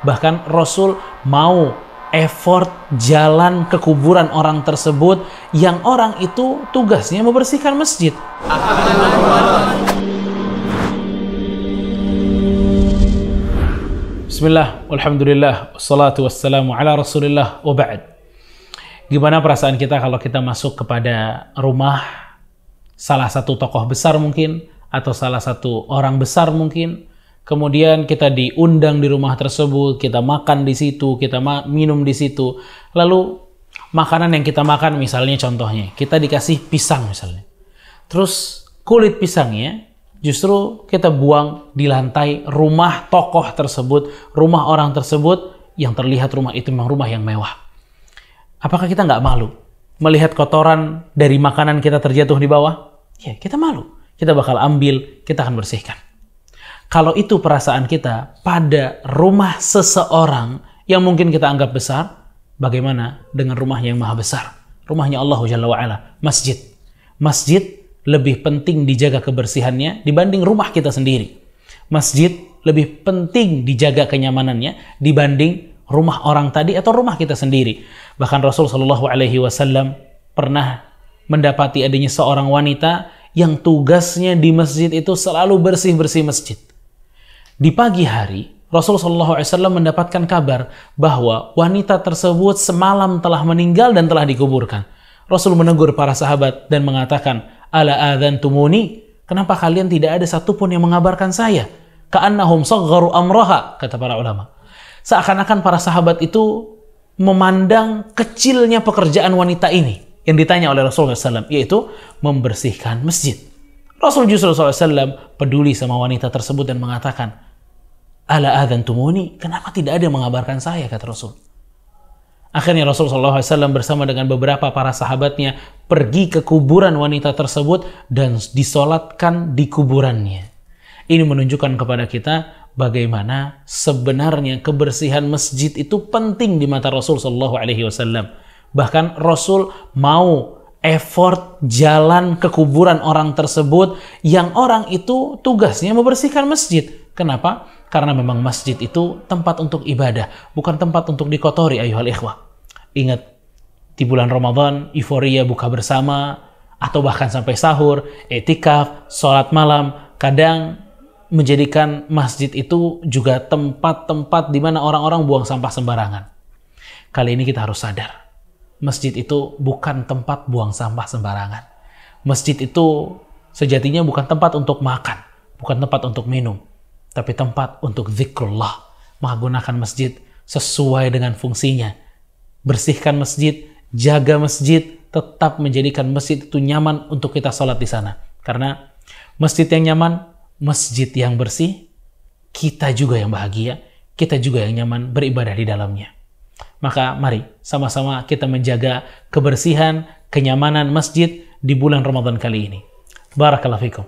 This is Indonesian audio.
Bahkan Rasul mau effort jalan ke kuburan orang tersebut yang orang itu tugasnya membersihkan masjid. Bismillah, walhamdulillah, wassalatu wassalamu ala rasulillah, wa ba'd. Gimana perasaan kita kalau kita masuk kepada rumah salah satu tokoh besar mungkin, atau salah satu orang besar mungkin, kemudian kita diundang di rumah tersebut, kita makan di situ, kita minum di situ, lalu makanan yang kita makan misalnya contohnya, kita dikasih pisang misalnya, terus kulit pisangnya justru kita buang di lantai rumah tokoh tersebut, rumah orang tersebut, yang terlihat rumah itu memang rumah yang mewah. Apakah kita nggak malu melihat kotoran dari makanan kita terjatuh di bawah? Ya, kita malu. Kita bakal ambil, kita akan bersihkan. Kalau itu perasaan kita pada rumah seseorang yang mungkin kita anggap besar, bagaimana dengan rumah yang maha besar? Rumahnya Allah Jalla wa'ala, masjid. Masjid lebih penting dijaga kebersihannya dibanding rumah kita sendiri. Masjid lebih penting dijaga kenyamanannya dibanding rumah orang tadi atau rumah kita sendiri. Bahkan Rasul Shallallahu Alaihi Wasallam pernah mendapati adanya seorang wanita yang tugasnya di masjid itu selalu bersih-bersih masjid. Di pagi hari, Rasul Shallallahu Alaihi Wasallam mendapatkan kabar bahwa wanita tersebut semalam telah meninggal dan telah dikuburkan. Rasul menegur para sahabat dan mengatakan, ala adzantumuni, kenapa kalian tidak ada satupun yang mengabarkan saya? Ka'annahum sagharu amraha, kata para ulama. Seakan-akan para sahabat itu memandang kecilnya pekerjaan wanita ini yang ditanya oleh Rasulullah SAW, yaitu membersihkan masjid. Rasul justru SAW peduli sama wanita tersebut dan mengatakan, ala adzantumuni, kenapa tidak ada yang mengabarkan saya, kata Rasul. Akhirnya Rasulullah SAW bersama dengan beberapa para sahabatnya pergi ke kuburan wanita tersebut dan disolatkan di kuburannya. Ini menunjukkan kepada kita bagaimana sebenarnya kebersihan masjid itu penting di mata Rasul SAW. Bahkan Rasul mau effort jalan ke kuburan orang tersebut yang orang itu tugasnya membersihkan masjid. Kenapa? Karena memang masjid itu tempat untuk ibadah, bukan tempat untuk dikotori, ayuhal ikhwah. Ingat, di bulan Ramadan, euforia buka bersama, atau bahkan sampai sahur, i'tikaf, sholat malam, kadang menjadikan masjid itu juga tempat-tempat di mana orang-orang buang sampah sembarangan. Kali ini kita harus sadar, masjid itu bukan tempat buang sampah sembarangan. Masjid itu sejatinya bukan tempat untuk makan, bukan tempat untuk minum, tapi tempat untuk zikrullah. Menggunakan masjid sesuai dengan fungsinya. Bersihkan masjid, jaga masjid, tetap menjadikan masjid itu nyaman untuk kita sholat di sana. Karena masjid yang nyaman, masjid yang bersih, kita juga yang bahagia, kita juga yang nyaman beribadah di dalamnya. Maka mari sama-sama kita menjaga kebersihan, kenyamanan masjid di bulan Ramadan kali ini. Barakallahu fikum.